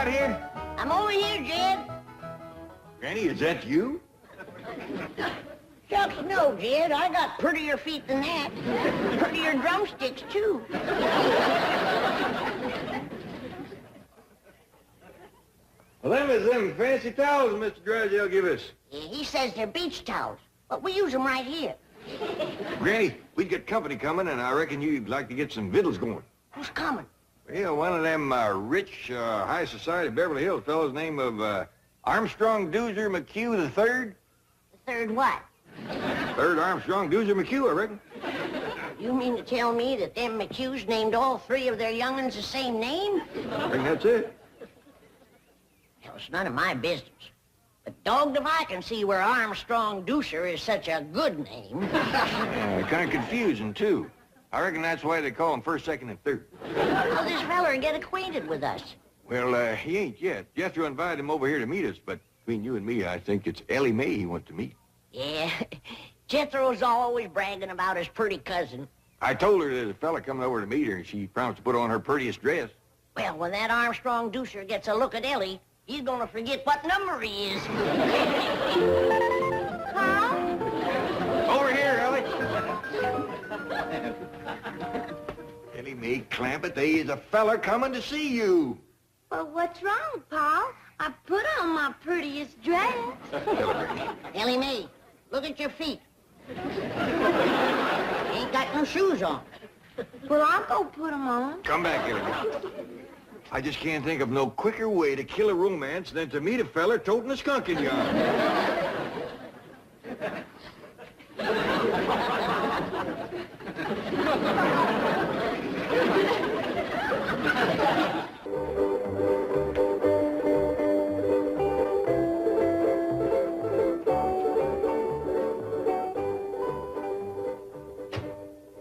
out here? I'm over here, Jed. Granny, is that you? Shucks, no, Jed. I got prettier feet than that. Prettier drumsticks, too. Well, them is them fancy towels Mr. Drysdale give us. Yeah, he says they're beach towels, but we use them right here. Granny, we'd get company coming, and I reckon you'd like to get some victuals going. Who's coming? Well, one of them rich, high society Beverly Hills fellows named of Armstrong Doozer McHugh III. The third what? Third Armstrong Doozer McHugh, I reckon. You mean to tell me that them McHughes named all three of their young'uns the same name? I think that's it. Well, it's none of my business. But dogged if I can see where Armstrong Doozer is such a good name. Kind of confusing, too. I reckon that's why they call him first, second, and third. How'll this feller get acquainted with us? Well, he ain't yet. Jethro invited him over here to meet us, but between you and me, I think it's Ellie Mae he wants to meet. Yeah, Jethro's always bragging about his pretty cousin. I told her there's a fella coming over to meet her, and she promised to put on her prettiest dress. Well, when that Armstrong Doozer gets a look at Ellie, he's gonna forget what number he is. Huh? Over here, Ellie. Ellie Mae Clampett, there is a fella coming to see you. Well, what's wrong, Pa? I put on my prettiest dress. Ellie Mae, look at your feet. You ain't got no shoes on. Well, I'll go put them on. Come back, Ellie Mae. I just can't think of no quicker way to kill a romance than to meet a feller toting a skunk in your arm.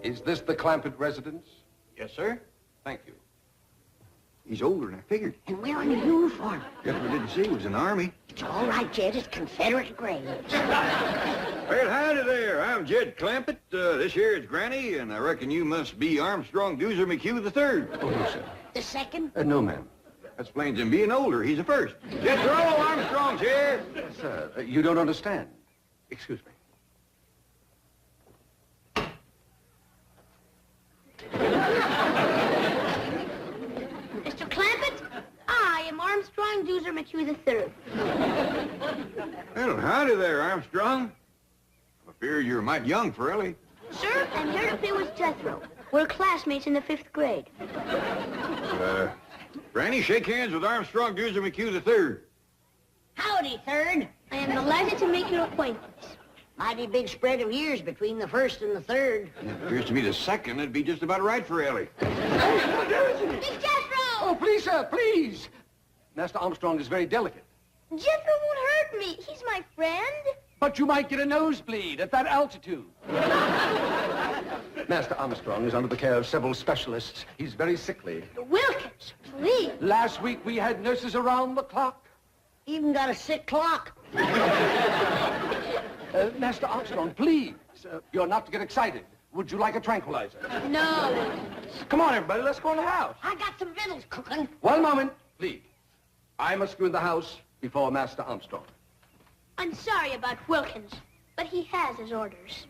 Is this the Clampett residence? Yes, sir. Thank you. He's older than I figured. And wearing a uniform. Jethro didn't see he was in the Army. It's all right, Jed. It's Confederate graves. Well, howdy there. I'm Jed Clampett. This here is Granny, and I reckon you must be Armstrong Doozer McHugh III. Oh, no, sir. The second? No, ma'am. That explains him being older. He's the first. Jethro Armstrong's here. Sir, you don't understand. Excuse me. Mr. Clampett, I am Armstrong Doozer McHugh III. Well, howdy there, Armstrong. I fear you're mighty young for Ellie. Sir, I'm here to play with Jethro. We're classmates in the 5th grade. Granny, shake hands with Armstrong Doozer McHugh III. Howdy, third. I am delighted to make your acquaintance. Mighty big spread of years between the first and the third. It appears to me the second would be just about right for Ellie. It's Jethro! Oh, please, sir, please. Master Armstrong is very delicate. Jethro won't hurt me. He's my friend. But you might get a nosebleed at that altitude. Master Armstrong is under the care of several specialists. He's very sickly. Wilkins, please. Last week we had nurses around the clock. Even got a sick clock. Master Armstrong, please. You're not to get excited. Would you like a tranquilizer? No. Come on, everybody. Let's go in the house. I got some victuals cooking. One moment, please. I must go in the house before Master Armstrong. I'm sorry about Wilkins, but he has his orders.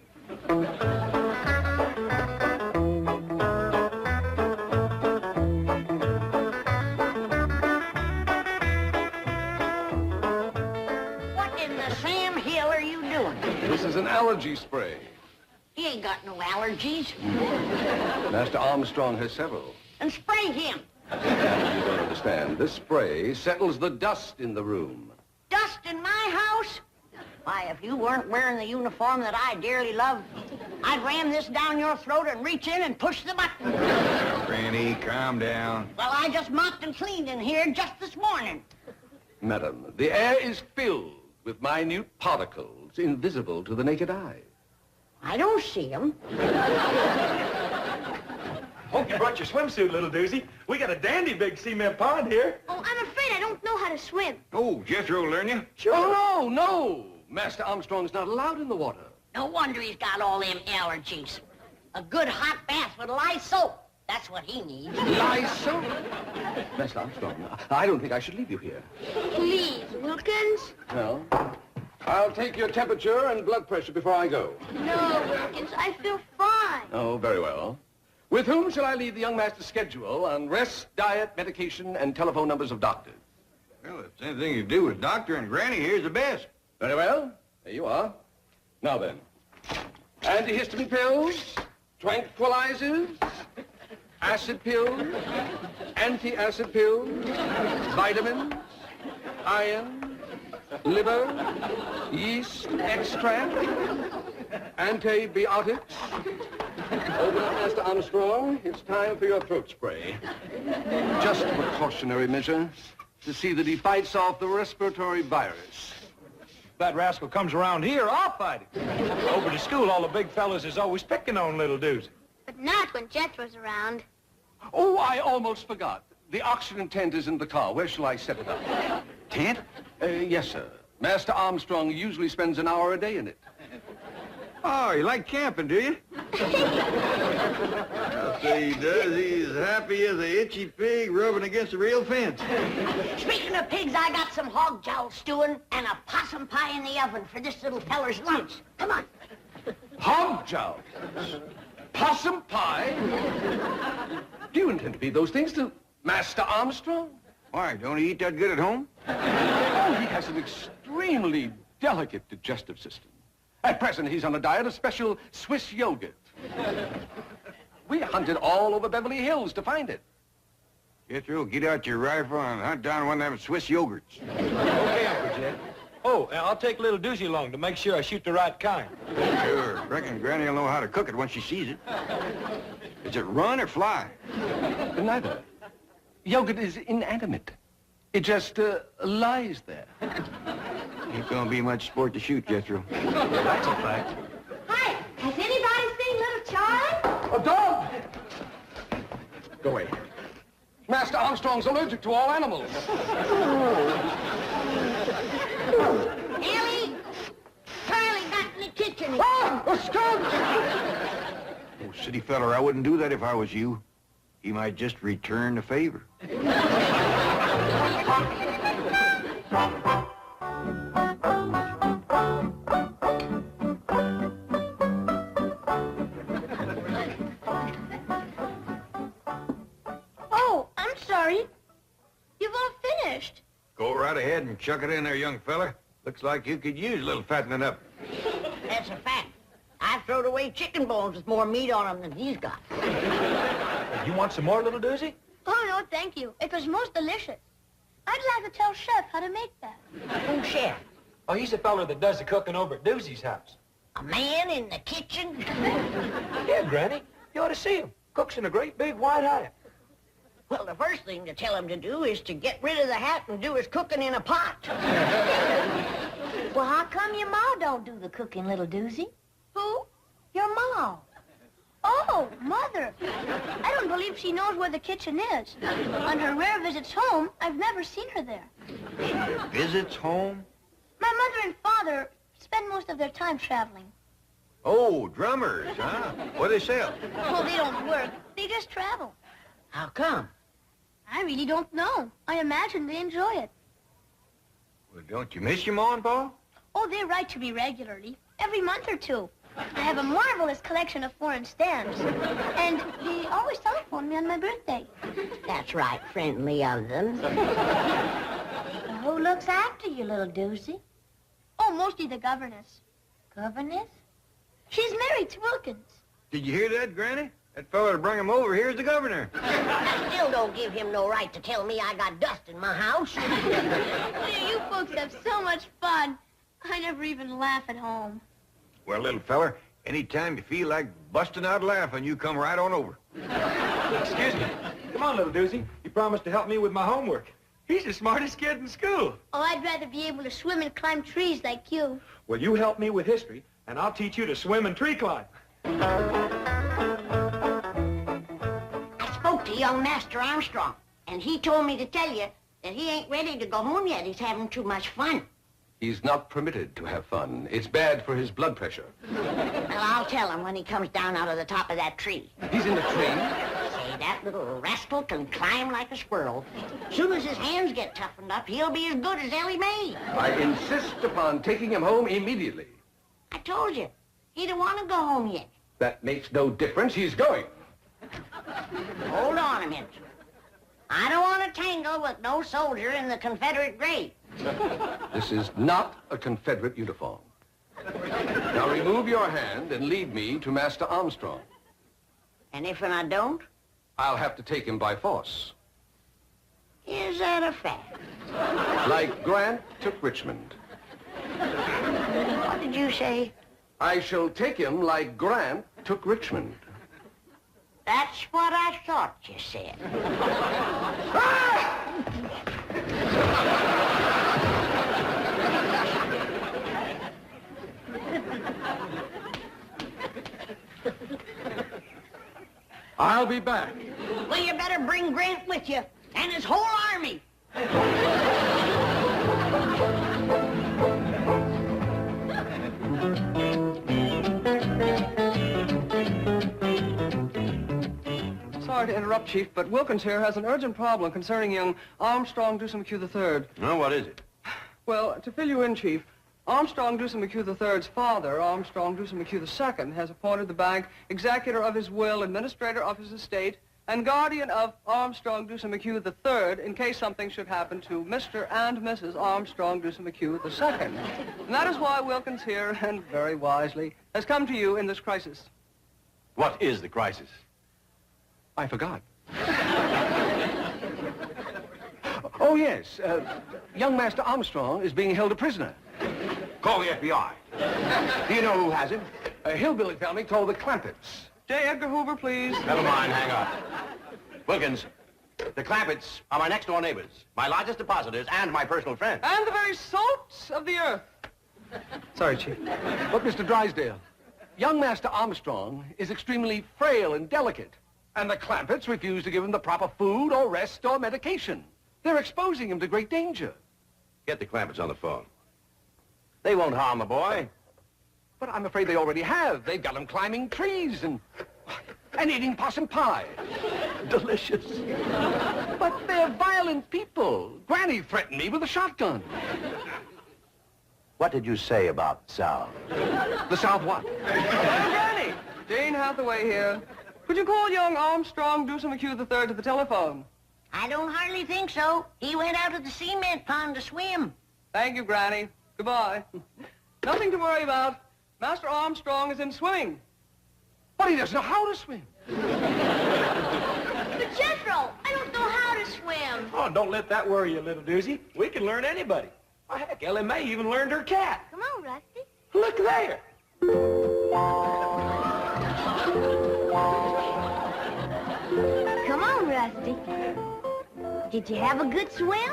What in the Sam Hill are you doing? This is an allergy spray. He ain't got no allergies. Master Armstrong has several. And spray him. You don't understand. This spray settles the dust in the room. Dust in my house? Why, if you weren't wearing the uniform that I dearly love, I'd ram this down your throat and reach in and push the button. Granny, calm down. Well, I just mopped and cleaned in here just this morning. Madam, the air is filled with minute particles invisible to the naked eye. I don't see them. Hope you brought your swimsuit, little doozy. We got a dandy big cement pond here. Oh, I'm afraid I don't know how to swim. Oh, Jethro will learn you. Oh, no. Master Armstrong's not allowed in the water. No wonder he's got all them allergies. A good hot bath with lye soap That's what he needs. Lysol? Master Armstrong, I don't think I should leave you here. Please, Wilkins. Well, I'll take your temperature and blood pressure before I go. No, Wilkins, I feel fine. Oh, very well. With whom shall I leave the young master's schedule on rest, diet, medication, and telephone numbers of doctors? Well, if it's anything you do with Doctor and Granny, here's the best. Very well. There you are. Now then, antihistamine pills, tranquilizers, acid pills, anti-acid pills, vitamins, iron, liver, yeast extract, antibiotics. Open up, Master Armstrong. It's time for your throat spray. Just a precautionary measure to see that he fights off the respiratory virus. If that rascal comes around here, I'll fight him. Over to school, all the big fellas is always picking on little Doozy. But not when Jethro's around. Oh, I almost forgot. The oxygen tent is in the car. Where shall I set it up? Tent? Yes, sir. Master Armstrong usually spends an hour a day in it. Oh, you like camping, do you? I'll say he does. He's happy as a itchy pig rubbing against a real fence. Speaking of pigs, I got some hog jowl stewing and a possum pie in the oven for this little feller's lunch. Come on. Hog jowl. Possum pie. Do you intend to feed those things to Master Armstrong? Why, don't he eat that good at home? Oh, he has an extremely delicate digestive system. At present, he's on a diet of special Swiss yogurt. We hunted all over Beverly Hills to find it. Jethro, get out your rifle and hunt down one of them Swiss yogurts. Okay, Uncle Jed. Oh, and I'll take little Doozy along to make sure I shoot the right kind. Sure. Reckon Granny will know how to cook it once she sees it. Is it run or fly? Neither. Yogurt is inanimate. It just lies there. Ain't gonna be much sport to shoot, Jethro. That's a fact. Hi, has anybody seen little Charlie? A dog! Go away. Master Armstrong's allergic to all animals. Ellie, Charlie got in the kitchen. Ah! A skunk! Oh, city feller, I wouldn't do that if I was you. He might just return the favor. Oh, I'm sorry. You've all finished. Go right ahead and chuck it in there, young fella. Looks like you could use a little fattening up. That's a fact. I've thrown away chicken bones with more meat on them than he's got. You want some more, little Doozy? Oh, no, thank you. It was most delicious. I'd like to tell Chef how to make that. Who's chef? Oh, he's the feller that does the cooking over at Doozy's house. A man in the kitchen? Yeah, Granny. You ought to see him. Cooks in a great big white hat. Well, the first thing to tell him to do is to get rid of the hat and do his cooking in a pot. Well, how come your ma don't do the cooking, little Doozy? Who? Your ma. Oh, Mother. I don't believe she knows where the kitchen is. On her rare visits home, I've never seen her there. Visits home? My mother and father spend most of their time traveling. Oh, drummers, huh? What do they sell? Well, they don't work. They just travel. How come? I really don't know. I imagine they enjoy it. Well, don't you miss your ma and pa? Oh, they write to me regularly, every month or two. I have a marvelous collection of foreign stamps. And they always telephone me on my birthday. That's right, friendly of them. Who looks after you, little Doozy? Oh, mostly the governess. Governess? She's married to Wilkins. Did you hear that, Granny? That fella to bring him over here's the governor. That still don't give him no right to tell me I got dust in my house. You folks have so much fun. I never even laugh at home. Well, little feller, anytime you feel like busting out laughing, you come right on over. Excuse me. Come on, little Doozy. You promised to help me with my homework. He's the smartest kid in school. Oh, I'd rather be able to swim and climb trees like you. Well, you help me with history, and I'll teach you to swim and tree climb. I spoke to young Master Armstrong, and he told me to tell you that he ain't ready to go home yet. He's having too much fun. He's not permitted to have fun. It's bad for his blood pressure. Well, I'll tell him when he comes down out of the top of that tree. He's in the tree. Say, that little rascal can climb like a squirrel. Soon as his hands get toughened up, he'll be as good as Ellie Mae. I insist upon taking him home immediately. I told you, he don't want to go home yet. That makes no difference. He's going. Hold on a minute. I don't want to tangle with no soldier in the Confederate gray. This is not a Confederate uniform. Now remove your hand and lead me to Master Armstrong. And if I don't, I'll have to take him by force. is that a fact? Like Grant took Richmond. What did you say? I shall take him like Grant took Richmond. That's what I thought you said. I'll be back. Well, you better bring Grant with you and his whole army. Sorry to interrupt, Chief, but Wilkins here has an urgent problem concerning young Armstrong Dewsum McHugh III. No, what is it? Well, to fill you in, Chief, Armstrong Dewsum McHugh III's father, Armstrong Dewsum McHugh II, has appointed the bank executor of his will, administrator of his estate, and guardian of Armstrong Dewsum McHugh III in case something should happen to Mr. and Mrs. Armstrong Dewsum McHugh II. And that is why Wilkins here, and very wisely, has come to you in this crisis. What is the crisis? I forgot. Oh, yes. Young Master Armstrong is being held a prisoner. Call the FBI. Do you know who has him? A hillbilly family called the Clampetts. J. Edgar Hoover, please. Never mind, hang on. Wilkins, the Clampetts are my next-door neighbors, my largest depositors, and my personal friends. And the very salts of the earth. Sorry, Chief. But, Mr. Drysdale, young Master Armstrong is extremely frail and delicate, and the Clampetts refuse to give him the proper food or rest or medication. They're exposing him to great danger. Get the Clampetts on the phone. They won't harm the boy. But I'm afraid they already have. They've got him climbing trees and eating possum pie. Delicious. But they're violent people. Granny threatened me with a shotgun. What did you say about the South? The South what? Granny! Jane Hathaway here. Could you call young Armstrong Dewsum McHugh III to the telephone? I don't hardly think so. He went out to the cement pond to swim. Thank you, Granny. Goodbye. Nothing to worry about. Master Armstrong is in swimming. But he doesn't know how to swim. But Jethro, I don't know how to swim. Oh, don't let that worry you, little doozy. We can learn anybody. Oh, heck, Ellie Mae even learned her cat. Come on, Rusty. Look there. Come on, Rusty. Did you have a good swim?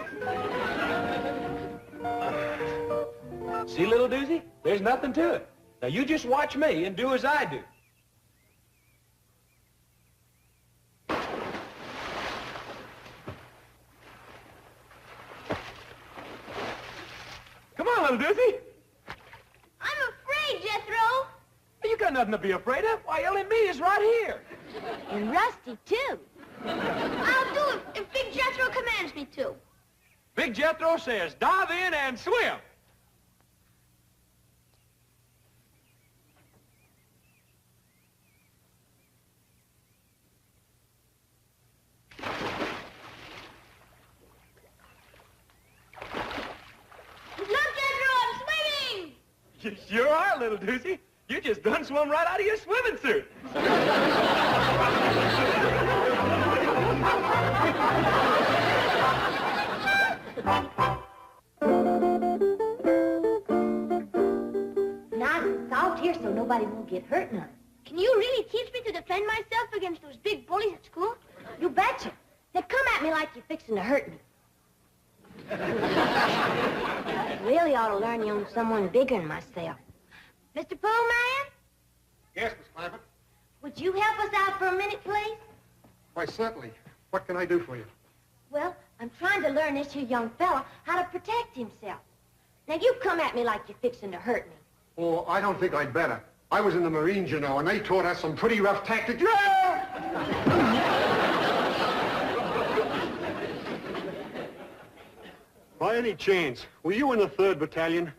See, little doozy? There's nothing to it. Now, you just watch me and do as I do. Come on, little doozy. I'm afraid, Jethro. You got nothing to be afraid of. Why, Ellie Mae is right here. And Rusty, too. I'll do it if Big Jethro commands me to. Big Jethro says dive in and swim. Look, Jethro, I'm swimming! You sure are, little doozy. You just done swum right out of your swimming suit. Nice and soft here so nobody won't get hurt none. Can you really teach me to defend myself against those big bullies at school? You betcha. Now come at me like you're fixing to hurt me. I really ought to learn you on someone bigger than myself. Mr. Pullman, Yes, Miss Clampett. would you help us out for a minute, please? Why, certainly. What can I do for you? Well, I'm trying to learn this here young fella how to protect himself. Now, you come at me like you're fixing to hurt me. Oh, I don't think I'd better. I was in the Marines, you know, and they taught us some pretty rough tactics. By any chance, were you in the 3rd Battalion?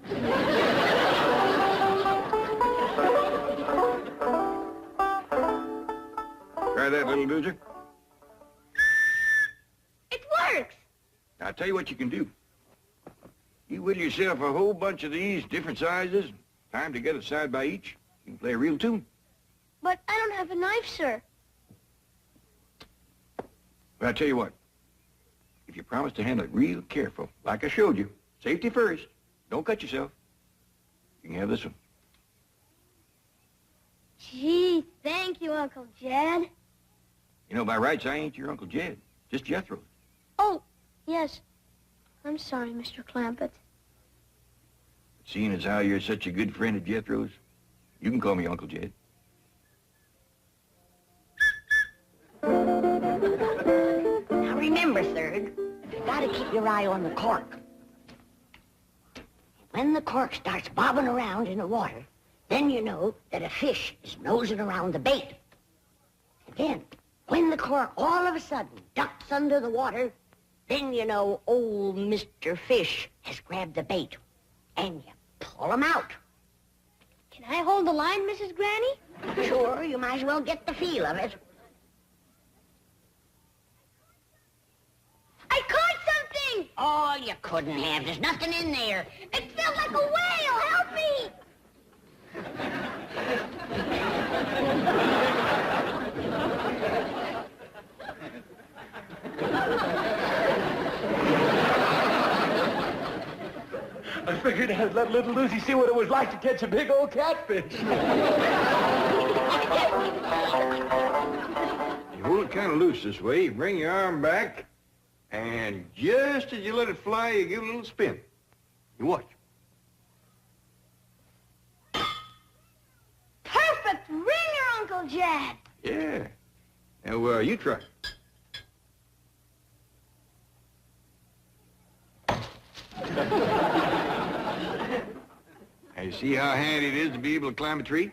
Try that, little doozer. It works. I'll tell you what you can do. You whittle yourself a whole bunch of these, different sizes, tie them together side by each. You can play a real tune. But I don't have a knife, sir. Well, I'll tell you what. If you promise to handle it real careful, like I showed you, safety first, don't cut yourself, you can have this one. Gee, thank you, Uncle Jed. You know, by rights, I ain't your Uncle Jed, just Jethro's. Oh, yes. I'm sorry, Mr. Clampett. Seeing as how you're such a good friend of Jethro's, you can call me Uncle Jed. Now remember, Third, you gotta keep your eye on the cork. When the cork starts bobbing around in the water, then you know that a fish is nosing around the bait. And then, when the cork all of a sudden ducks under the water, then you know old Mr. Fish has grabbed the bait. And you pull him out. Can I hold the line, Mrs. Granny? Sure, you might as well get the feel of it. I caught something! Oh, you couldn't have. There's nothing in there. It felt like a whale! Help me! I figured I'd let little Lucy see what it was like to catch a big old catfish. You hold it kind of loose this way, you bring your arm back, and just as you let it fly, you give it a little spin. You watch. Perfect ringer, Uncle Jed. Yeah. Now, you try. Now, you see how handy it is to be able to climb a tree?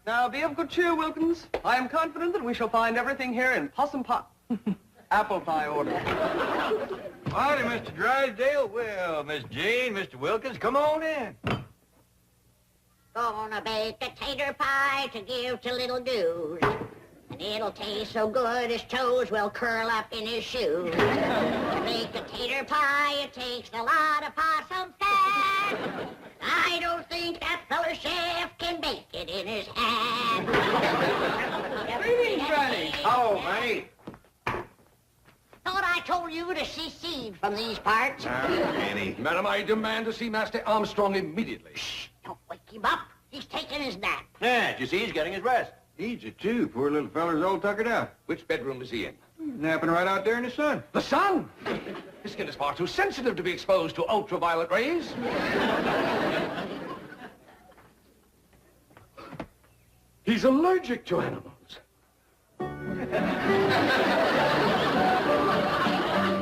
Now, be of good cheer, Wilkins. I am confident that we shall find everything here in possum pot. Apple pie order. Howdy, Mr. Drysdale. Well, Miss Jane, Mr. Wilkins, come on in. Gonna bake a tater pie to give to little Goose. And it'll taste so good his toes will curl up in his shoes. To make a tater pie, it takes a lot of possum fat. I don't think that feller chef can make it in his hat. Greetings, Granny. Oh, Manny. Thought I told you to secede from these parts. Manny. Madam, I demand to see Master Armstrong immediately. Shh, don't wake him up. He's taking his nap. Yeah, you see, he's getting his rest. Needs it, too. Poor little feller's all tuckered out. Which bedroom is he in? Napping right out there in the sun. The sun! His skin is far too sensitive to be exposed to ultraviolet rays. He's allergic to animals.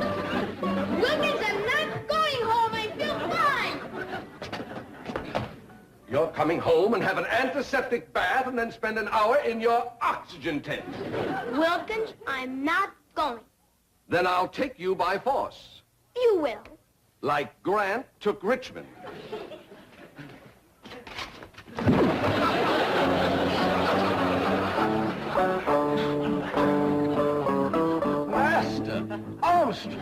Wilkins, I'm not going home. I feel fine. You're coming home and have an antiseptic bath and then spend an hour in your oxygen tent. Wilkins, I'm not going. Then I'll take you by force, You will. like Grant took Richmond. Master Armstrong!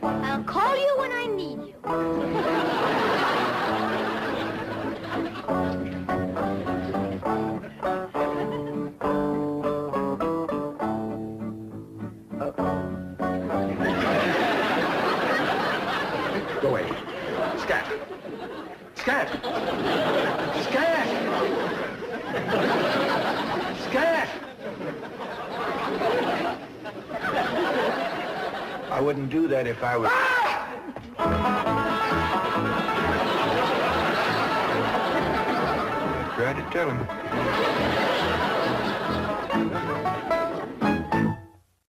I'll call you when I need you. Go away. Scat. Scat. Scat. Scat. I wouldn't do that if I was... I tried to tell him.